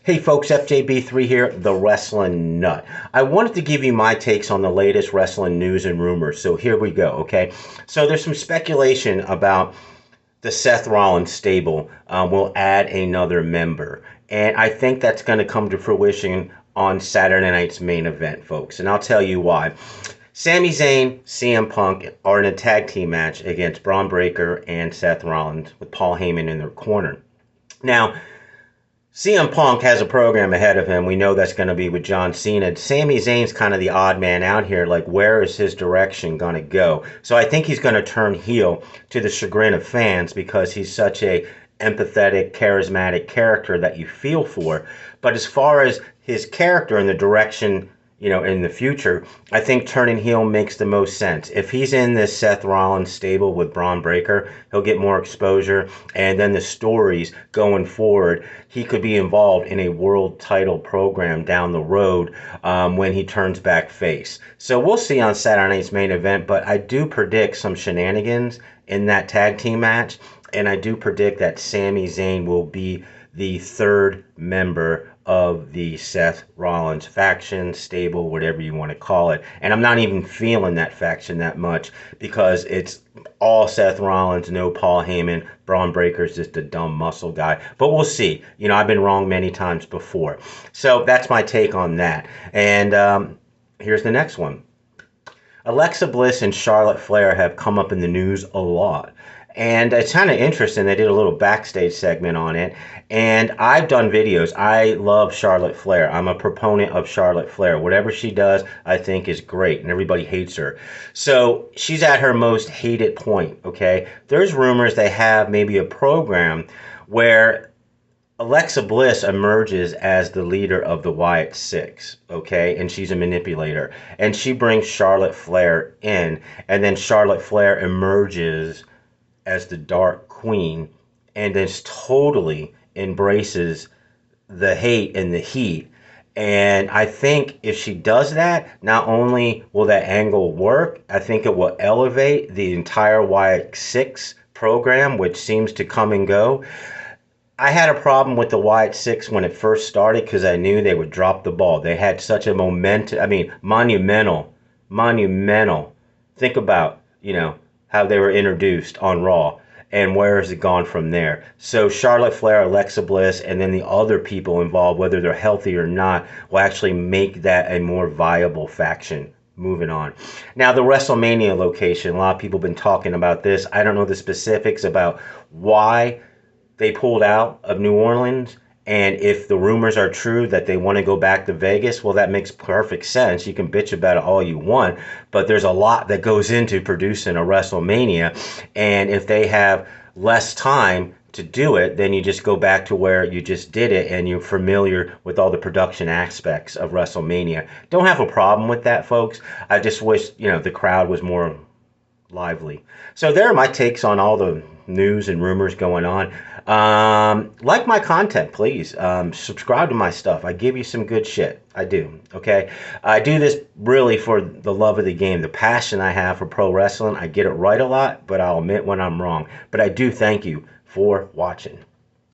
Hey folks, FJB3 here, the Wrestling Nut. I wanted to give you my takes on the latest wrestling news and rumors, so here we go, okay? So there's some speculation about the Seth Rollins stable will add another member, and I think that's going to come to fruition on Saturday night's main event, folks, and I'll tell you why. Sami Zayn, CM Punk are in a tag team match against Braun Breaker and Seth Rollins with Paul Heyman in their corner. Now, CM Punk has a program ahead of him. We know that's going to be with John Cena. Sami Zayn's kind of the odd man out here. Like, where is his direction going to go? So I think he's going to turn heel to the chagrin of fans because he's such a empathetic, charismatic character that you feel for. But as far as his character and the direction, in the future, I think turning heel makes the most sense. If he's in this Seth Rollins stable with Braun Breaker, he'll get more exposure, and then the stories going forward, he could be involved in a world title program down the road when he turns back face. So we'll see on Saturday night's main event, but I do predict some shenanigans in that tag team match, and I do predict that Sami Zayn will be the third member of the Seth Rollins faction, stable, whatever you want to call it. And I'm not even feeling that faction that much because it's all Seth Rollins, no Paul Heyman. Braun Breaker's just a dumb muscle guy. But we'll see. I've been wrong many times before. So that's my take on that. And here's the next one. Alexa Bliss and Charlotte Flair have come up in the news a lot. And it's kind of interesting. They did a little backstage segment on it. And I've done videos. I love Charlotte Flair. I'm a proponent of Charlotte Flair. Whatever she does, I think is great. And everybody hates her. So she's at her most hated point, okay? There's rumors they have maybe a program where Alexa Bliss emerges as the leader of the Wyatt Six, okay? And she's a manipulator. And she brings Charlotte Flair in. And then Charlotte Flair emerges as the Dark Queen and just totally embraces the hate and the heat. And I think if she does that, not only will that angle work, I think it will elevate the entire Wyatt Six program, which seems to come and go. I had a problem with the Wyatt Six when it first started because I knew they would drop the ball. They had such a monumental. Think about, how they were introduced on Raw and where has it gone from there. So Charlotte Flair, Alexa Bliss, and then the other people involved, whether they're healthy or not, will actually make that a more viable faction. Moving on. Now, the WrestleMania location, a lot of people have been talking about this. I don't know the specifics about why they pulled out of New Orleans. And if the rumors are true that they want to go back to Vegas, well, that makes perfect sense. You can bitch about it all you want, but there's a lot that goes into producing a WrestleMania. And if they have less time to do it, then you just go back to where you just did it and you're familiar with all the production aspects of WrestleMania. Don't have a problem with that, folks. I just wish, the crowd was more lively. So there are my takes on all the news and rumors going on. Like my content, please. Subscribe to my stuff. I give you some good shit. I do. Okay. I do this really for the love of the game, the passion I have for pro wrestling. I get it right a lot, but I'll admit when I'm wrong. But I do thank you for watching.